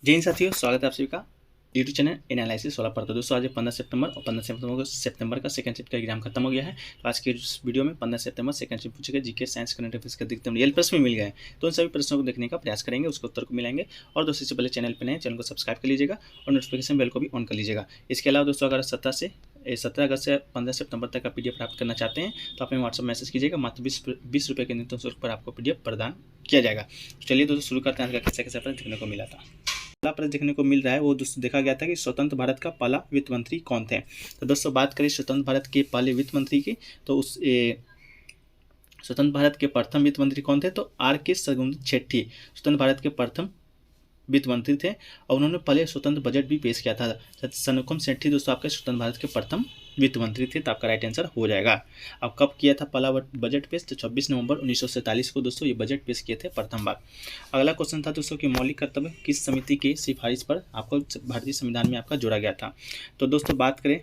जय हिंद साथियों, स्वागत है आप सभी का यूट्यूब चैनल एनालिसिस 16 पर। तो दोस्तों आज 15 सितंबर और 15 सितंबर का सेकंड शिफ्ट का एग्जाम खत्म हो गया है। तो आज के इस वीडियो में 15 सितंबर सेकंड शिफ्ट पूछे गए जीके साइंस करंट अफेयर्स के अधिकतम रियल प्रश्न भी मिल गए हैं। तो उन सभी प्रश्नों को देखने का प्रयास करेंगे, उसके उत्तर को मिलाएंगे। और दोस्तों इससे पहले चैनल पर नए चैनल को सब्सक्राइब कर लीजिएगा और नोटिफिकेशन बेल को भी ऑन कर लीजिएगा। इसके अलावा दोस्तों अगर 17 अगस्त से 15 सितंबर तक का पीडीएफ प्राप्त करना चाहते हैं तो आप हमें व्हाट्सअप मैसेज कीजिएगा। मात्र 20 रुपये के न्यूनतम शुल्क पर आपको पीडीएफ प्रदान किया जाएगा। चलिए दोस्तों शुरू करते हैं। कैसे कैसे प्रश्न देखने को मिला था। पहला प्रश्न देखने को मिल रहा है वो दोस्तों देखा गया था कि स्वतंत्र भारत का पहला वित्त मंत्री कौन थे। तो दोस्तों बात करें स्वतंत्र भारत के पहले वित्त मंत्री की, तो स्वतंत्र भारत के प्रथम वित्त मंत्री कौन थे, तो R.K. शगुन शेट्टी स्वतंत्र भारत के प्रथम वित्त मंत्री थे और उन्होंने पहले स्वतंत्र बजट भी पेश किया था। शगुन शेट्टी दोस्तों आपके स्वतंत्र भारत के प्रथम वित्त मंत्री थे। तो आपका राइट आंसर हो जाएगा। अब कब किया था पहला बजट पेश, तो 26 नवंबर 1947 को दोस्तों ये बजट पेश किए थे प्रथम बार। अगला क्वेश्चन था दोस्तों कि मौलिक कर्तव्य किस समिति की सिफारिश पर आपको भारतीय संविधान में आपका जोड़ा गया था। तो दोस्तों बात करें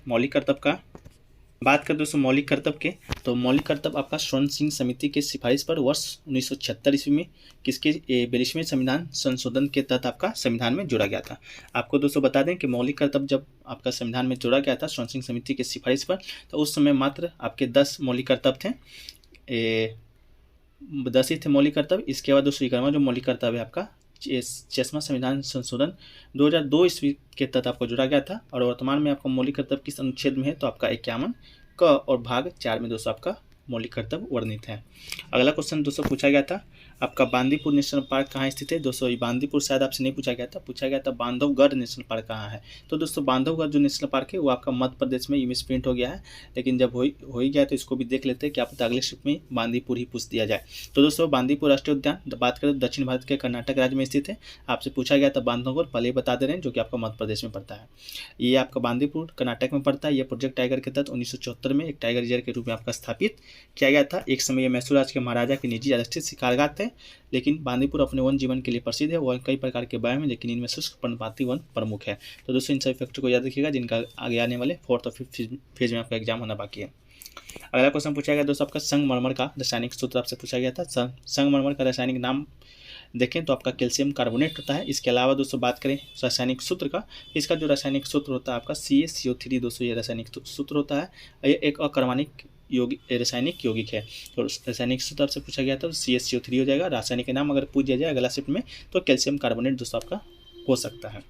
दोस्तों मौलिक कर्तव्य के, तो मौलिक कर्तव्य आपका स्वर्ण सिंह समिति के सिफारिश पर वर्ष 1976 ईस्वी में किसके 42वें संविधान संशोधन के तहत आपका संविधान में जोड़ा गया था। आपको दोस्तों बता दें कि मौलिक कर्तव्य जब आपका संविधान में जोड़ा गया था स्वर्ण सिंह समिति के सिफारिश पर, तो उस समय मात्र आपके 10 मौलिक कर्तव्य थे। 10 ही थे मौलिक कर्तव्य। इसके बाद दोस्तों 11वां जो मौलिक कर्तव्य है आपका 66वां संविधान संशोधन 2002 ईस्वी के तहत आपको जोड़ा गया था। और वर्तमान में आपका मौलिक कर्तव्य किस अनुच्छेद में है, तो आपका 51 क और भाग 4 में दोस्तों आपका मौलिक कर्तव्य वर्णित है। अगला क्वेश्चन दोस्तों पूछा गया था आपका बांदीपुर नेशनल पार्क कहाँ स्थित है। दोस्तों ये बांदीपुर शायद आपसे नहीं पूछा गया था बांधवगढ़ नेशनल पार्क कहाँ है। तो दोस्तों बांधवगढ़ जो नेशनल पार्क है वो आपका मध्य प्रदेश में मिस प्रिंट हो गया है, लेकिन जब हो ही गया तो इसको भी देख लेते हैं कि आप अगले शिफ्ट में बांदीपुर ही पूछ दिया जाए। तो दोस्तों बांदीपुर राष्ट्रीय उद्यान बात करें दक्षिण भारत के कर्नाटक राज्य में स्थित है। आपसे पूछा गया था बांधवगढ़, पहले ही बता दे रहे हैं, जो कि आपका मध्य प्रदेश में पड़ता है। ये आपका बांदीपुर कर्नाटक में पड़ता है। ये प्रोजेक्ट टाइगर के तहत 1974 में एक टाइगर रिजर्व के रूप में आपका स्थापित किया गया था। एक समय ये मैसूर राज्य के महाराजा के निजी अधिष्ठित शिकारगाह थे, लेकिन बांदीपुर अपने वन जीवन के लिए प्रसिद्ध है। वह कई प्रकार के व्यायाम है, लेकिन इनमें शुष्क पर्णपाती वन प्रमुख है। तो दोस्तों इन सभी फैक्टर को याद रखिएगा जिनका आगे आने वाले 4th और 5th फेज में आपका एग्जाम होना बाकी है। अगला क्वेश्चन पूछा गया दोस्तों आपका संगमरमर का रासायनिक सूत्र आपसे पूछा गया था। संगमरमर का रासायनिक नाम देखें तो आपका कैल्शियम कार्बोनेट होता है। इसके अलावा दोस्तों बात करें रासायनिक सूत्र का, इसका जो रासायनिक सूत्र होता है आपका CaCO3 दोस्तों ये रासायनिक सूत्र होता है। ये एक अकर्मणिक रासायनिक यौगिक है। तो रासायनिक सूत्र आपसे पूछा गया था तो CaCO3 हो जाएगा। रासायनिक नाम अगर पूछ दिया जाए अगला शिफ्ट में तो कैल्शियम कार्बोनेट दोस्तों आपका हो सकता है।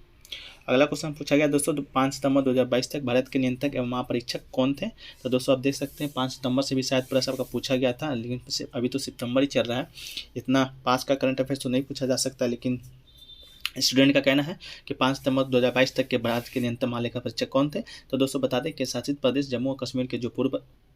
अगला क्वेश्चन पूछा गया दोस्तों 5 सितंबर 2022 तक भारत के नियंत्रक एवं महापरीक्षक कौन थे। तो दोस्तों आप देख सकते हैं 5 सितंबर से भी शायद प्रश्न आपका पूछा गया था, लेकिन अभी तो सितंबर ही चल रहा है। इतना पास का करंट अफेयर्स तो नहीं पूछा जा सकता, लेकिन स्टूडेंट का कहना है कि 5 सितंबर 2022 तक के भारत के नियंत्रक महालेखा परीक्षक कौन थे। तो दोस्तों बता दें कि शासित प्रदेश जम्मू और कश्मीर के जो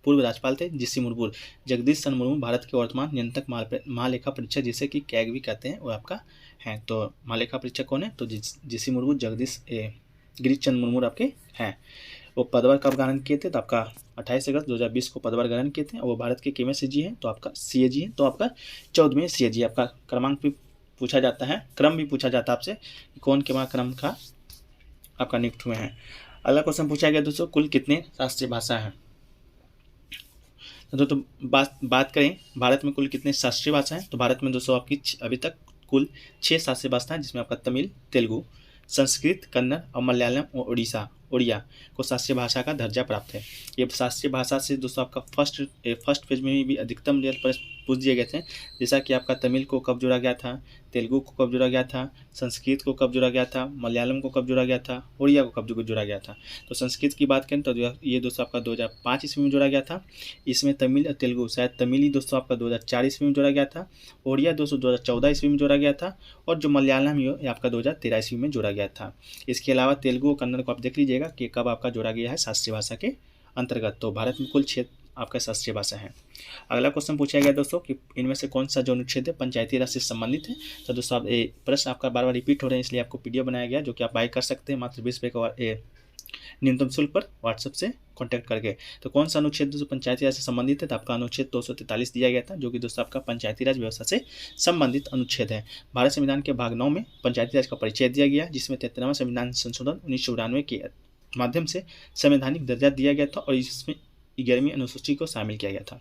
पूर्व राज्यपाल थे जीसी मुर्मू, जगदीश चंद्र मुर्मू भारत के वर्तमान नियंत्रक महालेखा परीक्षक जिसे कि कैग भी कहते हैं वो आपका है। तो महालेखा परीक्षक कौन है, तो जीसी मुर्मू गिरीश चंद्र मुर्मू आपके हैं। वो पदभार कब ग्रहण किए थे, तो आपका 28 अगस्त 2020 को पदभार ग्रहण किए थे। और वो भारत के केवें सीजी हैं, तो आपका CAG है, तो आपका 14वें CAG। आपका क्रमांक भी पूछा जाता है, क्रम भी पूछा जाता है आपसे कौन के क्रम का आपका नियुक्त हुए हैं। अगला क्वेश्चन पूछा गया दोस्तों कुल कितने शास्त्रीय भाषा हैं। तो बात करें भारत में कुल कितने शास्त्रीय भाषा हैं, तो भारत में दोस्तों आपकी अभी तक कुल 6 शास्त्रीय भाषा हैं, जिसमें आपका तमिल, तेलुगु, संस्कृत, कन्नड़ और मलयालम और उड़िया को शास्त्रीय भाषा का दर्जा प्राप्त है। ये शास्त्रीय भाषा से दोस्तों आपका फर्स्ट पेज में भी अधिकतम रियल प्रश्न पूछ दिए गए थे, जैसा कि आपका तमिल को कब जोड़ा गया था, तेलुगु को कब जोड़ा गया था, संस्कृत को कब जोड़ा गया था, मलयालम को कब जोड़ा गया था, उड़िया को कब जोड़ा गया था। तो संस्कृत की बात करें तो ये दोस्तों आपका 2005 ईस्वी में जोड़ा गया था। इसमें तमिल और तेलुगु शायद तमिल ही दोस्तों आपका 2004 ईस्वी में जोड़ा गया था। उड़िया दोस्तों 2014 ईस्वी में जोड़ा गया था। और जो मलयालम ये आपका 2013 ईस्वी में जोड़ा गया था। इसके अलावा तेलुगु और कन्नड़ को आप देख लीजिएगा कि कब आपका जोड़ा गया है शास्त्रीय भाषा के अंतर्गत। तो भारत में कुल 6 आपका शास्त्रीय भाषा है। अगला क्वेश्चन पूछा गया दोस्तों कि इनमें से कौन सा जो अनुच्छेद है पंचायती राज से संबंधित है। तो दोस्तों आप प्रश्न आपका बार बार रिपीट हो रहे हैं, इसलिए आपको पीडीएफ बनाया गया जो कि आप बाय कर सकते हैं मात्र 20 रुपये का न्यूनतम शुल्क पर व्हाट्सएप से कॉन्टैक्ट करके। तो कौन सा अनुच्छेद दोस्तों पंचायती राज से संबंधित है, तो आपका अनुच्छेद 243 दिया गया था, जो कि दोस्तों आपका पंचायती राज व्यवस्था से संबंधित अनुच्छेद है। भारत संविधान के भाग 9 में पंचायती राज का परिचय दिया गया, जिसमें 73वां संविधान संशोधन 1994 के माध्यम से संवैधानिक दर्जा दिया गया था और इसमें 11वीं अनुसूची को शामिल किया गया था।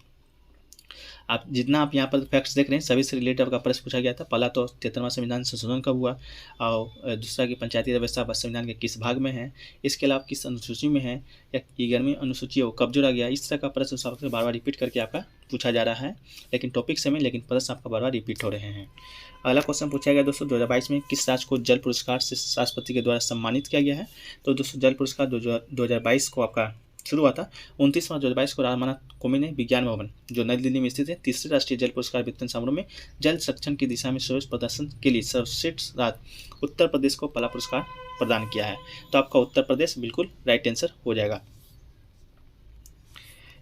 आप जितना आप यहाँ पर फैक्ट्स देख रहे हैं सभी से रिलेटेड आपका प्रश्न पूछा गया था। पहला तो 73वां संविधान संशोधन कब हुआ, और दूसरा कि पंचायती व्यवस्था संविधान के किस भाग में है, इसके अलावा किस अनुसूची में है, या 11वीं अनुसूची है वो कब जोड़ा गया। इस तरह का प्रश्न सबसे बार बार रिपीट करके आपका पूछा जा रहा है, लेकिन टॉपिक सेम है, लेकिन प्रश्न आपका बार बार रिपीट हो रहे हैं। अगला क्वेश्चन पूछा गया दोस्तों 2022 में किस राज्य को जल पुरस्कार से राष्ट्रपति के द्वारा सम्मानित किया गया है। तो दोस्तों जल पुरस्कार 2022 को आपका शुरू हुआ था 29 मार्च 2022 को रामनाथ कोविंद विज्ञान भवन जो नई दिल्ली में स्थित है तीसरे राष्ट्रीय जल पुरस्कार वितरण समारोह में जल संरक्षण की दिशा में सर्वोच्च प्रदर्शन के लिए सर्वश्रेष्ठ राज्य उत्तर प्रदेश को पहला पुरस्कार प्रदान किया है। तो आपका उत्तर प्रदेश बिल्कुल राइट आंसर हो जाएगा।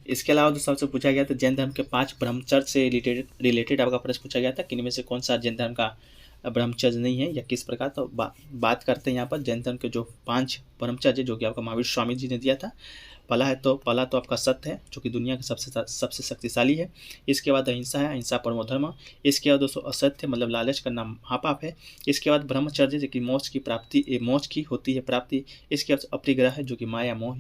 इसके अलावा दोस्तों आपसे पूछा गया था जैन धर्म के 5 ब्रह्मचर्य से रिलेटेड आपका प्रश्न पूछा गया था कि इनमें से कौन सा जैन धर्म का ब्रह्मचर्य नहीं है या किस प्रकार। तो बात करते हैं यहाँ पर जैन धर्म के जो 5 ब्रह्मचर्य जो कि आपका महावीर स्वामी जी ने दिया था। पहला तो आपका सत्य है जो कि दुनिया का सबसे शक्तिशाली है। इसके बाद अहिंसा है, अहिंसा परमो धर्म। इसके बाद दोस्तों असत्य मतलब लालच करना महापाप है। इसके बाद ब्रह्मचर्य जो कि मोक्ष की प्राप्ति मोक्ष की होती है प्राप्ति। इसके बाद अपरिग्रह है जो कि माया मोह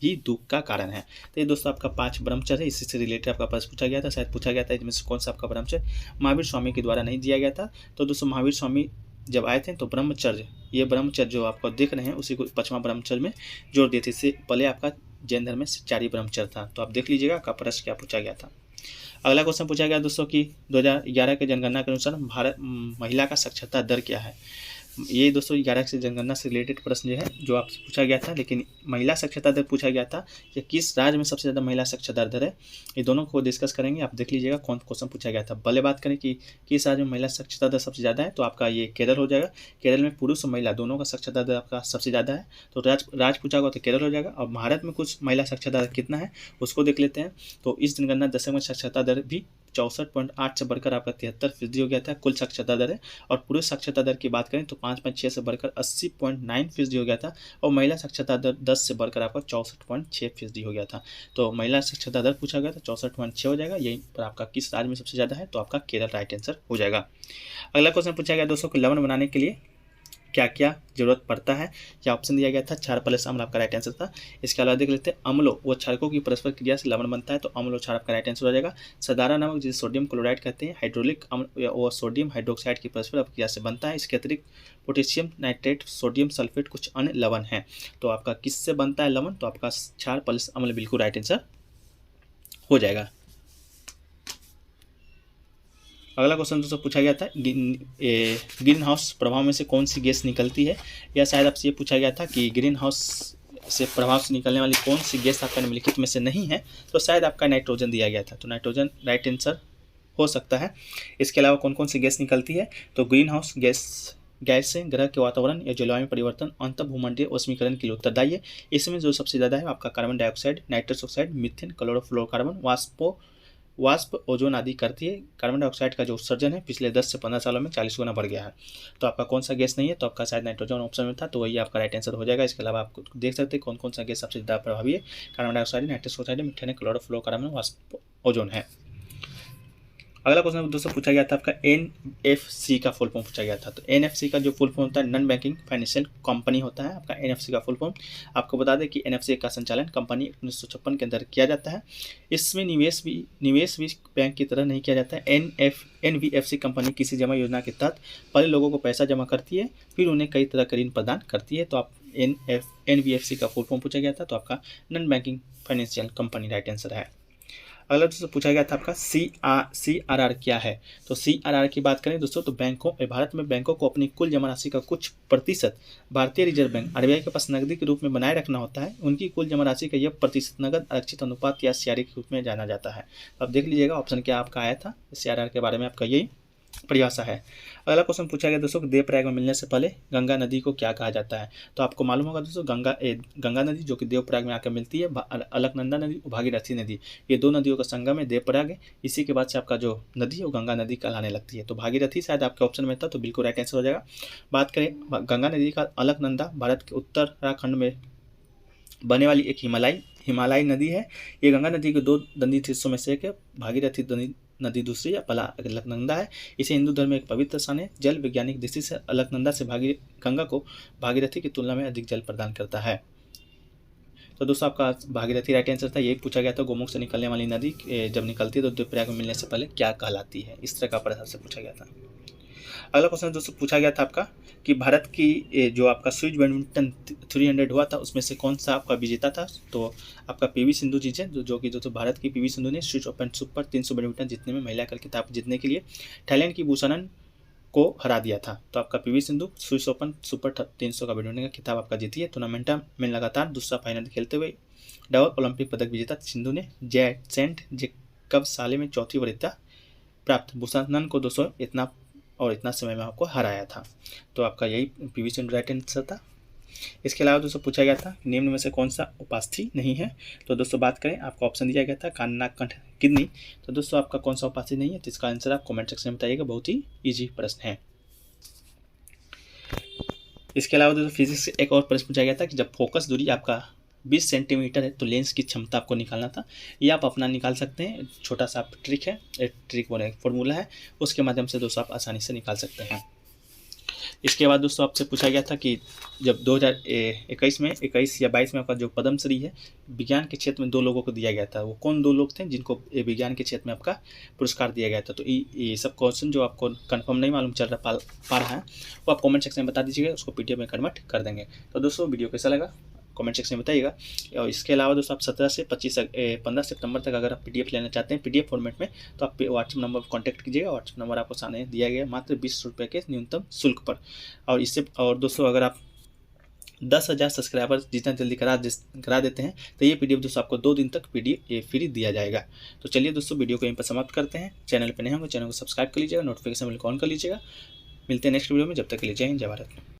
ही दुख का कारण है। तो ये दोस्तों आपका 5 ब्रह्मचर्य है, इसी से रिलेटेड आपका प्रश्न पूछा गया था। शायद पूछा गया था इसमें से कौन सा आपका ब्रह्मचर्य महावीर स्वामी के द्वारा नहीं दिया गया था। तो दोस्तों महावीर स्वामी जब आए थे तो ब्रह्मचर्य ये ब्रह्मचर्य जो आपको देख रहे हैं उसी को 5वां ब्रह्मचर्य में जोड़ दिए थे। इससे पहले आपका जैन धर्म में 4 ही ब्रह्मचर्य था। तो आप देख लीजिएगा आपका प्रश्न क्या पूछा गया था। अगला क्वेश्चन पूछा गया दोस्तों कि 2011 के जनगणना के अनुसार भारत महिला का साक्षरता दर क्या है। ये दोस्तों 11 से जनगणना से रिलेटेड प्रश्न जो है जो आपसे पूछा गया था, लेकिन महिला साक्षरता दर पूछा गया था कि किस राज्य में सबसे ज़्यादा महिला साक्षरता दर है। ये दोनों को डिस्कस करेंगे, आप देख लीजिएगा कौन क्वेश्चन पूछा गया था। पहले बात करें कि किस राज्य में महिला साक्षरता दर सबसे ज़्यादा है, तो आपका ये केरल हो जाएगा। केरल में पुरुष और महिला दोनों का साक्षरता दर आपका सबसे ज़्यादा है, तो राज्य पूछा गया तो केरल हो जाएगा। और भारत में कुछ महिला साक्षरता दर कितना है उसको देख लेते हैं। तो इस जनगणना दशक में साक्षरता दर भी 64.8 से बढ़कर आपका 73% हो गया था कुल साक्षरता दर है। और पुरुष साक्षरता दर की बात करें तो 5.6 से बढ़कर 80.9% हो गया था। और महिला साक्षरता दर 10 से बढ़कर आपका 64.6% हो गया था। तो महिला साक्षरता दर पूछा गया था 64.6 हो जाएगा। यही पर आपका किस राज्य में सबसे ज़्यादा है, तो आपका केरल राइट आंसर हो जाएगा। अगला क्वेश्चन पूछा गया दोस्तों कि लवण बनाने के लिए क्या क्या जरूरत पड़ता है, या ऑप्शन दिया गया था क्षार प्लस अम्ल आपका राइट आंसर था। इसके अलावा देख लेते हैं अम्लों व क्षारकों की परस्पर क्रिया से लवण बनता है, तो अम्ल और क्षार आपका राइट आंसर हो जाएगा। साधारण नमक जिसे सोडियम क्लोराइड कहते हैं हाइड्रोलिक अम्ल और सोडियम हाइड्रोक्साइड की परस्पर क्रिया से बनता है। इसके अतिरिक्त पोटेशियम नाइट्रेट सोडियम सल्फेट कुछ अन्य लवण हैं। तो आपका किससे बनता है लवण, तो आपका क्षार प्लस अम्ल बिल्कुल राइट आंसर हो जाएगा। अगला क्वेश्चन दोस्तों पूछा गया था ग्रीन हाउस प्रभाव में से कौन सी गैस निकलती है, या शायद आपसे ये पूछा गया था कि ग्रीन हाउस से प्रभाव से निकलने वाली कौन सी गैस आपका निम्नलिखित में से नहीं है, तो शायद आपका नाइट्रोजन दिया गया था। तो नाइट्रोजन राइट आंसर हो सकता है। इसके अलावा कौन कौन सी गैस निकलती है, तो ग्रीन हाउस गैस से ग्रह के वातावरण या जलवायु में परिवर्तन अंत भूमंडलीय ऊष्मीकरण के लिए उत्तरदायी है। इसमें जो सबसे ज़्यादा है आपका carbon dioxide, nitrous oxide, methane, chlorofluorocarbon, वाष्प, ओजोन आदि करती है। कार्बन डाइऑक्साइड का जो उत्सर्जन है पिछले 10 से 15 सालों में 40 गुना बढ़ गया है। तो आपका कौन सा गैस नहीं है, तो आपका शायद नाइट्रोजन ऑप्शन में था, तो वही आपका राइट आंसर हो जाएगा। इसके अलावा आप देख सकते हैं कौन कौन सा गैस सबसे ज़्यादा प्रभावी है। Carbon dioxide, nitrous oxide, methane, chlorofluorocarbon, वाष्प, ओजोन है। अगला क्वेश्चन दोस्तों पूछा गया था आपका NFC का फुल फॉर्म पूछा गया था। तो NFC का जो फुल फॉर्म होता है नॉन बैंकिंग फाइनेंशियल कंपनी होता है आपका NFC का फुल फॉर्म। आपको बता दें कि NFC का संचालन कंपनी 1956 के अंदर किया जाता है। इसमें निवेश भी बैंक की तरह नहीं किया जाता है। NBFC कंपनी किसी जमा योजना के तहत पहले लोगों को पैसा जमा करती है, फिर उन्हें कई तरह के ऋण प्रदान करती है। तो आप NBFC का फुल फॉर्म पूछा गया था, तो आपका non banking financial company right answer है। अगला दोस्तों पूछा गया था आपका CRR क्या है। तो CRR की बात करें दोस्तों तो भारत में बैंकों को अपनी कुल जमा राशि का कुछ प्रतिशत भारतीय रिजर्व बैंक RBI के पास नकदी के रूप में बनाए रखना होता है। उनकी कुल जमा राशि का यह प्रतिशत नगद आरक्षित अनुपात या CRA के रूप में जाना जाता है। अब देख लीजिएगा ऑप्शन क्या आपका आया था, CRR के बारे में आपका यही परिभाषा है। अगला क्वेश्चन पूछा गया दोस्तों देवप्रयाग में मिलने से पहले गंगा नदी को क्या कहा जाता है। तो आपको मालूम होगा दोस्तों गंगा नदी जो कि देवप्रयाग में आकर मिलती है, अलकनंदा नदी, भागीरथी नदी, ये 2 नदियों का संगम है देवप्रयाग है। इसी के बाद से आपका जो नदी है वो गंगा नदी कहलाने लगती है। तो भागीरथी शायद आपके ऑप्शन में था, तो बिल्कुल राइट आंसर हो जाएगा। बात करें गंगा नदी का, अलकनंदा भारत के उत्तराखंड में बने वाली एक हिमालयी नदी है। ये गंगा नदी के 2 दंडित हिस्सों में से एक है। भागीरथी नदी दूसरी या पहला अलकनंदा है। इसे हिंदू धर्म में एक पवित्र स्थान है। जल वैज्ञानिक दृष्टि से अलकनंदा से गंगा को भागीरथी की तुलना में अधिक जल प्रदान करता है। तो दोस्तों आपका भागीरथी राइट आंसर था। यही पूछा गया था, गोमुख से निकलने वाली नदी जब निकलती है तो रुद्रप्रयाग में मिलने से पहले क्या कहलाती है, इस तरह का प्रश्न से पूछा गया था। अगला क्वेश्चन दोस्तों पूछा गया था आपका कि भारत की जो आपका स्विस बैडमिंटन 300 हुआ था उसमें से कौन सा आपका विजेता था। तो आपका पीवी सिंधु जी है, जो कि दोस्तों भारत की पीवी सिंधु ने स्विस ओपन सुपर 300 बैडमिंटन जीतने में महिला का खिताब जीतने के लिए थाईलैंड की बुसानन को हरा दिया था। तो आपका PV Sindhu Swiss open super 300 का बैडमिंटन का खिताब आपका जीती है। टूर्नामेंट में लगातार दूसरा फाइनल खेलते हुए डबल ओलंपिक पदक विजेता सिंधु ने सेंट जेकब साले में चौथी वरीयता प्राप्त बुसानन को 200 इतना समय में आपको हराया था। तो आपका यही पीवी सिंधु राइट आंसर था। इसके अलावा दोस्तों पूछा गया था निम्न में से कौन सा उपास्थि नहीं है। तो दोस्तों बात करें, आपको ऑप्शन दिया गया था कान नाक कंठ किडनी। तो दोस्तों आपका कौन सा उपास्थि नहीं है, तो इसका आंसर आप कमेंट सेक्शन में बताइएगा, बहुत ही ईजी प्रश्न है। इसके अलावा दोस्तों फिजिक्स से एक और प्रश्न पूछा गया था कि जब फोकस दूरी आपका 20 सेंटीमीटर है तो लेंस की क्षमता आपको निकालना था। ये आप अपना निकाल सकते हैं, छोटा सा ट्रिक है, ट्रिक बोले फॉर्मूला है, उसके माध्यम से दोस्तों आप आसानी से निकाल सकते हैं। इसके बाद दोस्तों आपसे पूछा गया था कि जब 2021 में 21 या 22 में आपका जो पद्मश्री है विज्ञान के क्षेत्र में 2 लोगों को दिया गया था, वो कौन 2 लोग थे जिनको विज्ञान के क्षेत्र में आपका पुरस्कार दिया गया था। तो ये सब क्वेश्चन जो आपको कंफर्म नहीं मालूम चल रहा पा रहा है वो आप कमेंट सेक्शन में बता दीजिएगा, उसको पीडीएफ में कन्वर्ट कर देंगे। तो दोस्तों वीडियो कैसा लगा कमेंट सेक्शन में बताइएगा। और इसके अलावा दोस्तों आप 17 से 15 सितंबर तक अगर आप पीडीएफ लेना चाहते हैं पीडीएफ फॉर्मेट में, तो आप व्हाट्सएप नंबर पर कॉन्टैक्ट कीजिएगा। व्हाट्सएप नंबर आपको सामने दिया गया मात्र 20 रुपये के न्यूनतम शुल्क पर। और दोस्तों अगर आप 10,000 सब्सक्राइबर जितना जल्दी करा देते हैं तो ये पीडीएफ दोस्तों आपको 2 दिन तक पीडीएफ फ्री दिया जाएगा। तो चलिए दोस्तों वीडियो को यहीं पर समाप्त करते हैं। चैनल पर नए होंगे चैनल को सब्सक्राइब कर लीजिएगा, नोटिफिकेशन बिल ऑन कर लीजिएगा। मिलते हैं नेक्स्ट वीडियो में, जब तक के लिए जय हिंद जय भारत।